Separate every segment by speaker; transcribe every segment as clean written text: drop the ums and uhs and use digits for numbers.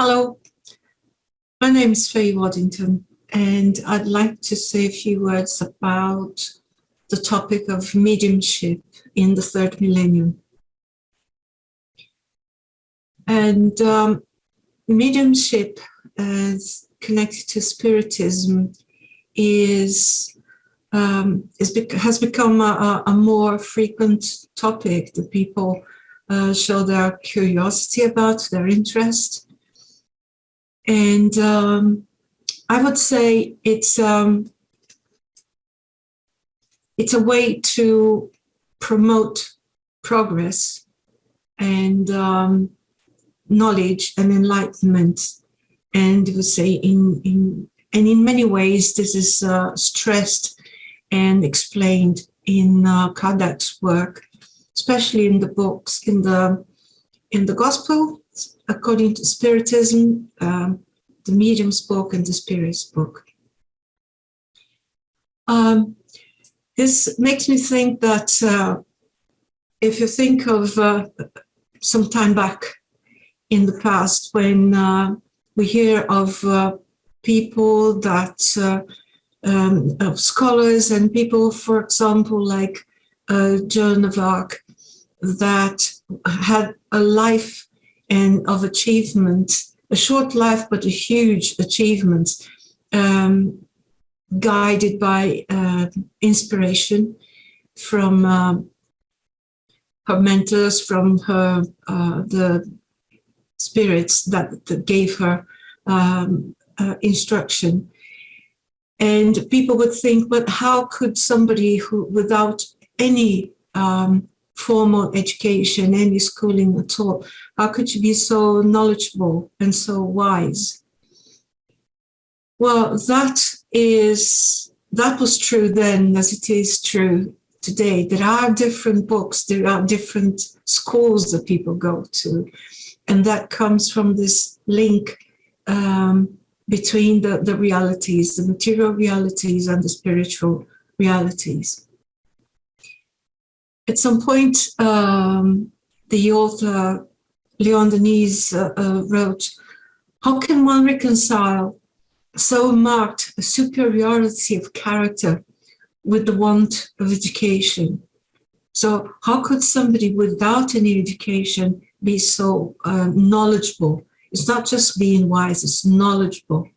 Speaker 1: Hello, my name is Faye Waddington, and I'd like to say a few words about the topic of mediumship in the third millennium. And mediumship, as connected to Spiritism, has become a more frequent topic that people show their curiosity about, their interest. And I would say it's a way to promote progress and knowledge and enlightenment. And I would say in many ways this is stressed and explained in Kardec's work, especially in the books, in the Gospel according to Spiritism, the Medium's book and the Spirit's book. This makes me think that if you think of some time back in the past, when we hear of people that, of scholars and people, for example, like Joan of Arc, that had a life and of achievement, a short life but a huge achievement, guided by inspiration from her mentors, from her the spirits that gave her instruction. And people would think, but how could somebody who, without any formal education, any schooling at all, how could you be so knowledgeable and so wise? Well, that was true then as it is true today. There are different books, there are different schools that people go to, and that comes from this link between the realities, the material realities and the spiritual realities. At some point, the author Leon Denis wrote, "How can one reconcile so marked a superiority of character with the want of education?" So how could somebody without any education be so knowledgeable? It's not just being wise, it's knowledgeable.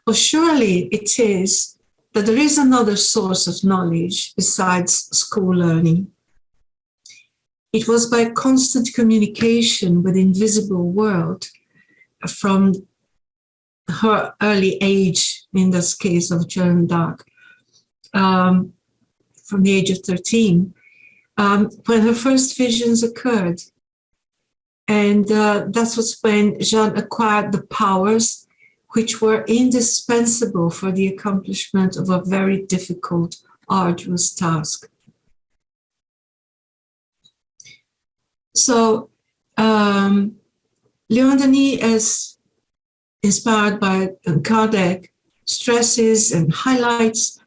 Speaker 1: Well, surely it is that there is another source of knowledge besides school learning. It was by constant communication with the invisible world from her early age, in this case of Joan d'Arc, from the age of 13, when her first visions occurred. And that was when Jeanne acquired the powers which were indispensable for the accomplishment of a very difficult, arduous task. So, Leon Denis, as inspired by Kardec, stresses and highlights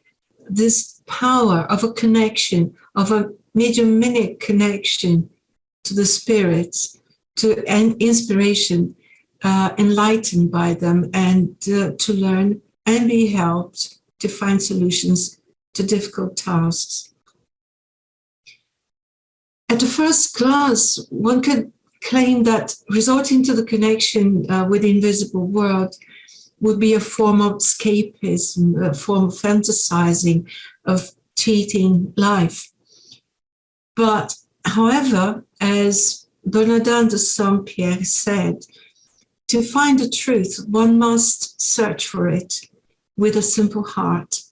Speaker 1: this power of a connection, of a mediuminic connection to the spirits, to an inspiration, enlightened by them, and to learn and be helped to find solutions to difficult tasks. At the first glance, one could claim that resorting to the connection with the invisible world would be a form of escapism, a form of fantasizing, of cheating life. But, however, as Bernardin de Saint-Pierre said, to find the truth, one must search for it with a simple heart.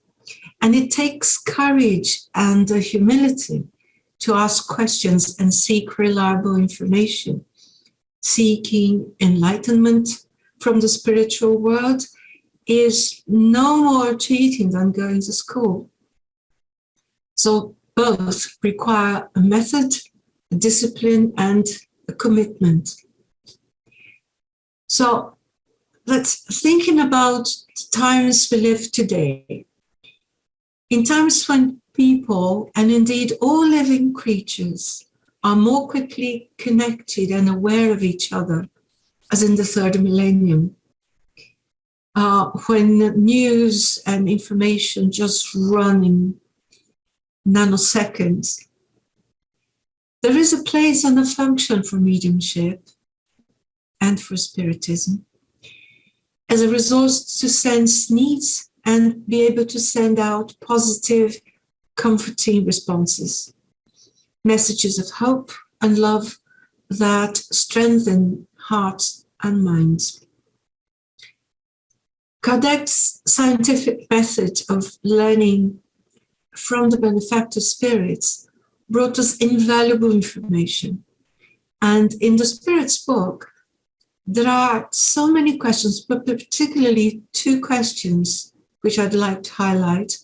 Speaker 1: And it takes courage and humility to ask questions and seek reliable information. Seeking enlightenment from the spiritual world is no more cheating than going to school. So both require a method, a discipline, and a commitment. So thinking about the times we live today, in times when people, and indeed all living creatures, are more quickly connected and aware of each other as in the Third Millennium, when news and information just run in nanoseconds. There is a place and a function for mediumship and for spiritism as a resource to sense needs and be able to send out positive, comforting responses, messages of hope and love that strengthen hearts and minds. Kardec's scientific method of learning from the benefactor spirits brought us invaluable information. And in the Spirit's book, there are so many questions, but particularly two questions which I'd like to highlight,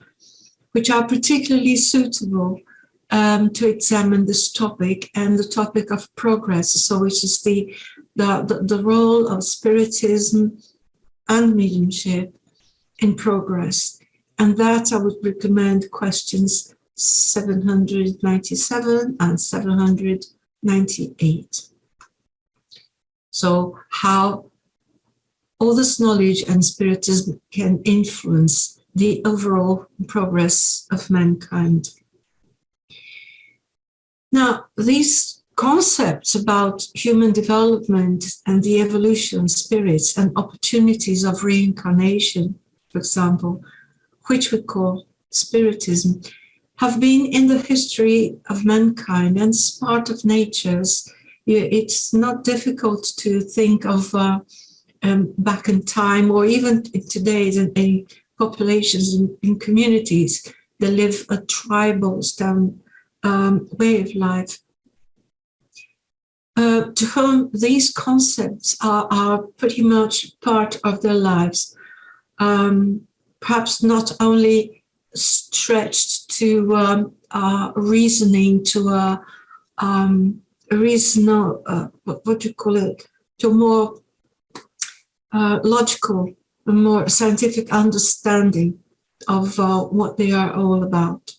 Speaker 1: which are particularly suitable to examine this topic and the topic of progress. So which is the role of spiritism and mediumship in progress. And that I would recommend questions 797 and 798. So how all this knowledge and spiritism can influence the overall progress of mankind. Now, these concepts about human development and the evolution of spirits and opportunities of reincarnation, for example, which we call spiritism, have been in the history of mankind and it's part of nature's. It's not difficult to think of back in time or even today in populations, in communities that live a tribal way of life, to whom these concepts are pretty much part of their lives, perhaps not only stretched to reasoning, to a reasonable, what do you call it, to a more logical, a more scientific understanding of what they are all about.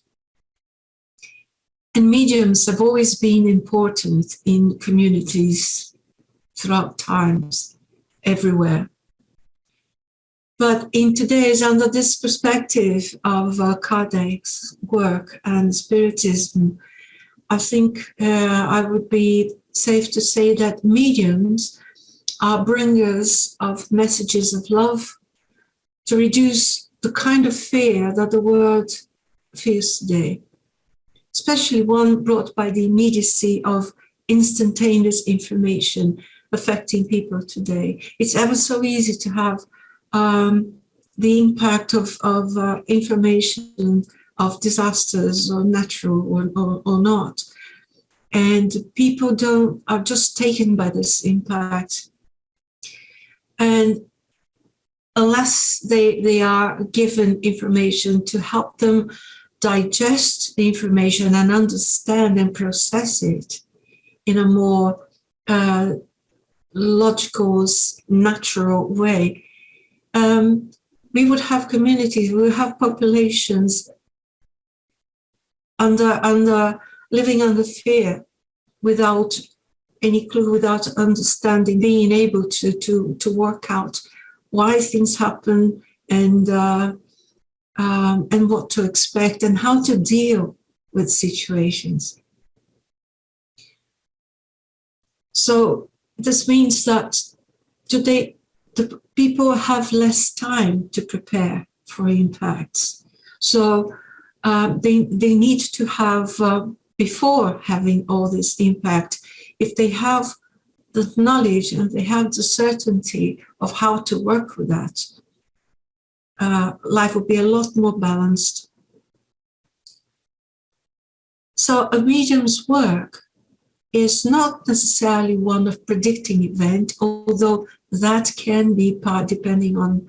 Speaker 1: And mediums have always been important in communities throughout times, everywhere. But in today's, under this perspective of Kardec's work and spiritism, I think I would be safe to say that mediums are bringers of messages of love to reduce the kind of fear that the world feels today, especially one brought by the immediacy of instantaneous information affecting people today. It's ever so easy to have the impact of information of disasters, or natural or not. And people are just taken by this impact. And unless they are given information to help them digest the information and understand and process it in a more logical, natural way, we would have communities, we would have populations living under fear, without any clue, without understanding, being able to work out why things happen and what to expect and how to deal with situations. So this means that today the people have less time to prepare for impacts. So they need to have, before having all this impact, if they have the knowledge and they have the certainty of how to work with that, life will be a lot more balanced. So a medium's work is not necessarily one of predicting event, although that can be part depending on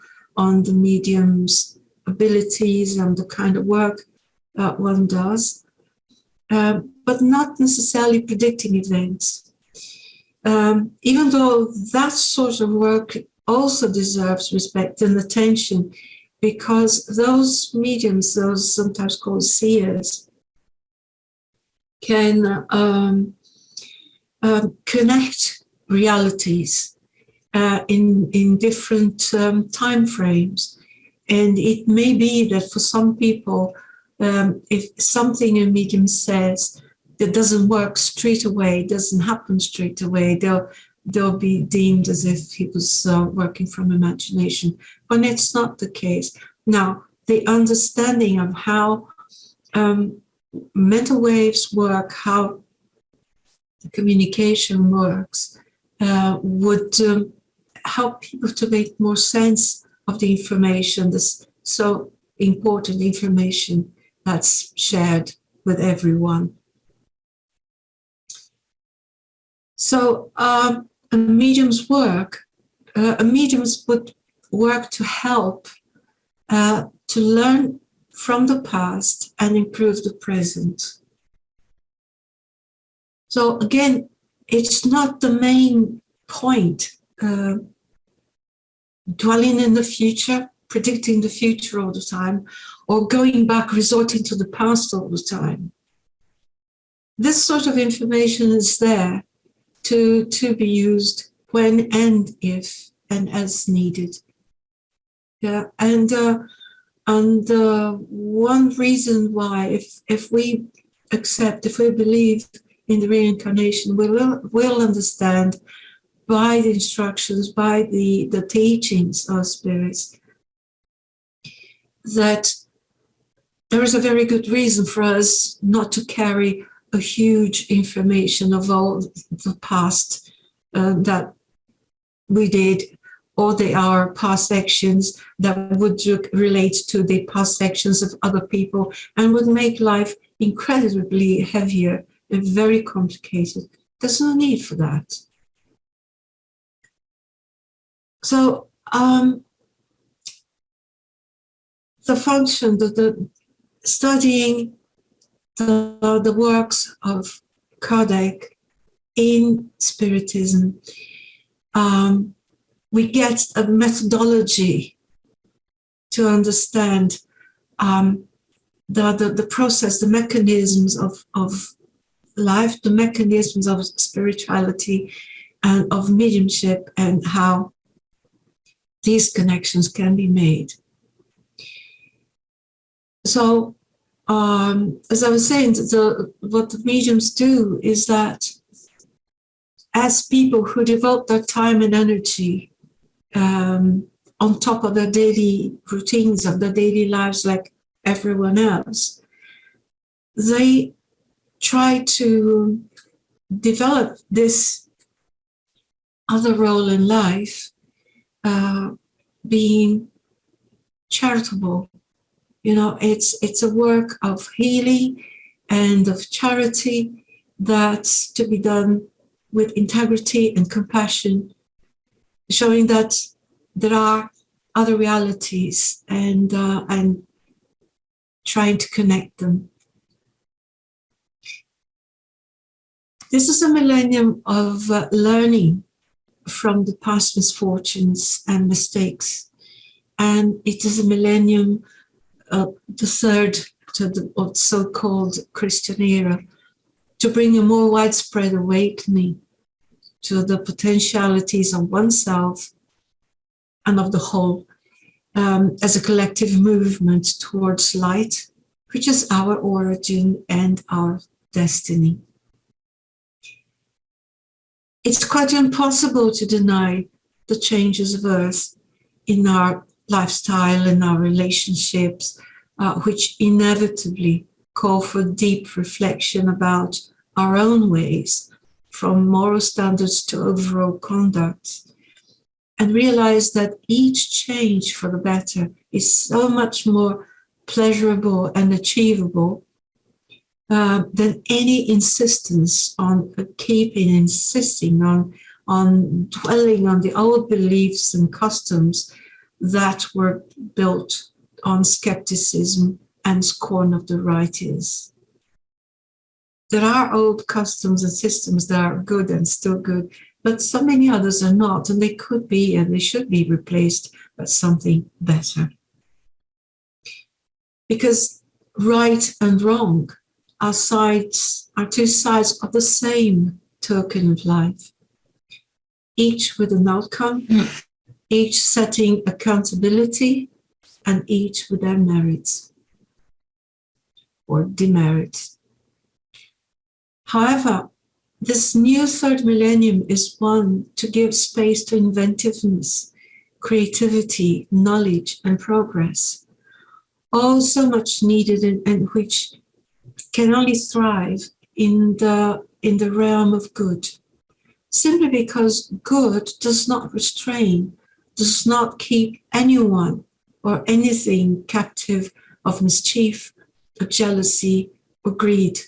Speaker 1: the medium's abilities and the kind of work one does, but not necessarily predicting events. Even though that sort of work also deserves respect and attention, because those mediums, those sometimes called seers, can connect realities in different time frames. And it may be that for some people, if something a medium says that doesn't work straight away, doesn't happen straight away, they'll be deemed as if he was working from imagination, when it's not the case. Now, the understanding of how mental waves work, how the communication works, would help people to make more sense of the information, this so important information that's shared with everyone. So a medium's work, a medium's would work to help to learn from the past and improve the present. So again, it's not the main point, dwelling in the future, predicting the future all the time, or going back, resorting to the past all the time. This sort of information is there to be used when and if and as needed. Yeah, and one reason why, if we accept, if we believe in the reincarnation, we'll understand by the instructions, by the teachings of spirits, that there is a very good reason for us not to carry a huge information of all the past that we did, or our past actions that would relate to the past actions of other people and would make life incredibly heavier and very complicated. There's no need for that. So the function, the studying the works of Kardec in Spiritism, we get a methodology to understand the process, the mechanisms of life, the mechanisms of spirituality and of mediumship, and how these connections can be made. So, as I was saying, what the mediums do is that as people who devote their time and energy on top of their daily routines, of their daily lives like everyone else, they try to develop this other role in life, being charitable. You know, it's a work of healing and of charity that's to be done with integrity and compassion, showing that there are other realities and trying to connect them. This is a millennium of learning from the past misfortunes and mistakes, and it is a millennium, the third to the so-called Christian era, to bring a more widespread awakening to the potentialities of oneself and of the whole, as a collective movement towards light, which is our origin and our destiny. It's quite impossible to deny the changes of Earth in our lifestyle and our relationships, which inevitably call for deep reflection about our own ways, from moral standards to overall conduct, and realize that each change for the better is so much more pleasurable and achievable than any insistence on insisting on dwelling on the old beliefs and customs that were built on skepticism and scorn of the righteous. There are old customs and systems that are good and still good, but so many others are not, and they could be and they should be replaced by something better. Because right and wrong are two sides of the same token of life. each with an outcome, each setting accountability, and each with their merits or demerits. However, this new third millennium is one to give space to inventiveness, creativity, knowledge, and progress, all so much needed and which can only thrive in the realm of good, simply because good does not restrain, does not keep anyone or anything captive of mischief, or jealousy, or greed.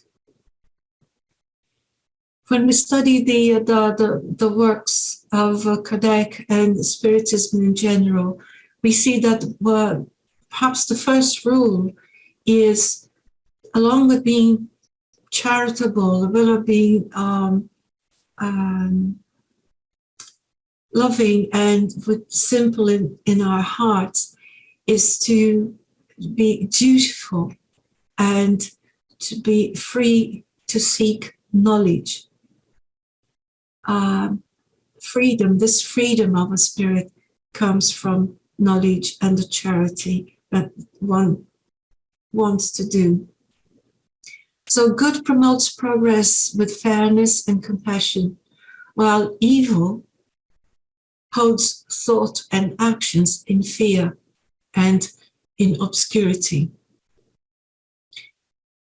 Speaker 1: When we study the works of Kardec and Spiritism in general, we see that perhaps the first rule is, along with being charitable, as well as being loving and with simple in our hearts, is to be dutiful and to be free to seek knowledge. This freedom of a spirit comes from knowledge and the charity that one wants to do. So good promotes progress with fairness and compassion, while evil holds thought and actions in fear and in obscurity.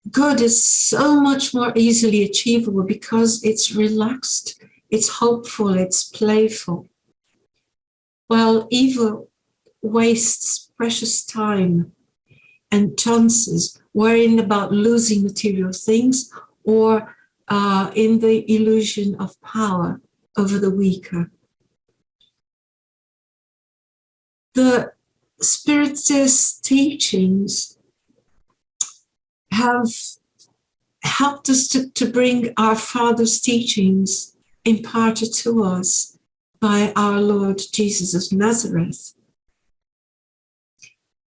Speaker 1: Good is so much more easily achievable because it's relaxed, it's hopeful, it's playful, while evil wastes precious time and chances worrying about losing material things or in the illusion of power over the weaker. The Spiritist teachings have helped us to bring our Father's teachings imparted to us by our Lord Jesus of Nazareth.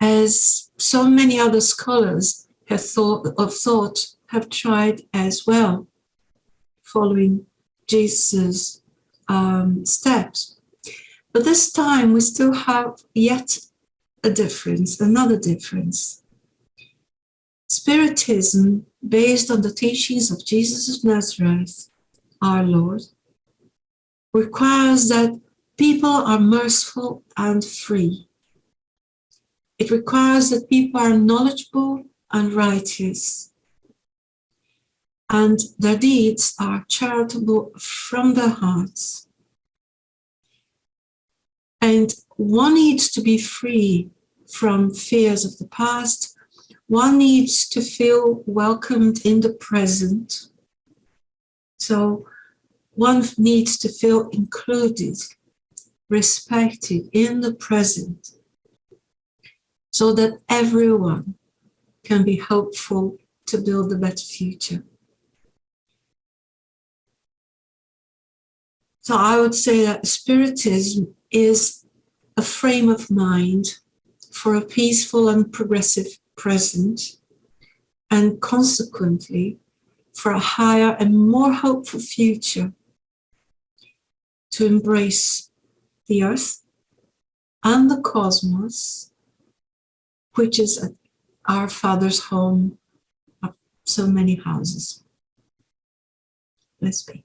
Speaker 1: As so many other scholars have have tried as well, following Jesus' steps. But this time we still have yet another difference. Spiritism, based on the teachings of Jesus of Nazareth, our Lord, requires that people are merciful and free. It requires that people are knowledgeable and righteous, and their deeds are charitable from their hearts. And one needs to be free from fears of the past. One needs to feel welcomed in the present. So one needs to feel included, respected in the present, so that everyone can be hopeful to build a better future. So I would say that Spiritism is a frame of mind for a peaceful and progressive present, and consequently for a higher and more hopeful future, to embrace the earth and the cosmos, which is our Father's home of so many houses. Let's be.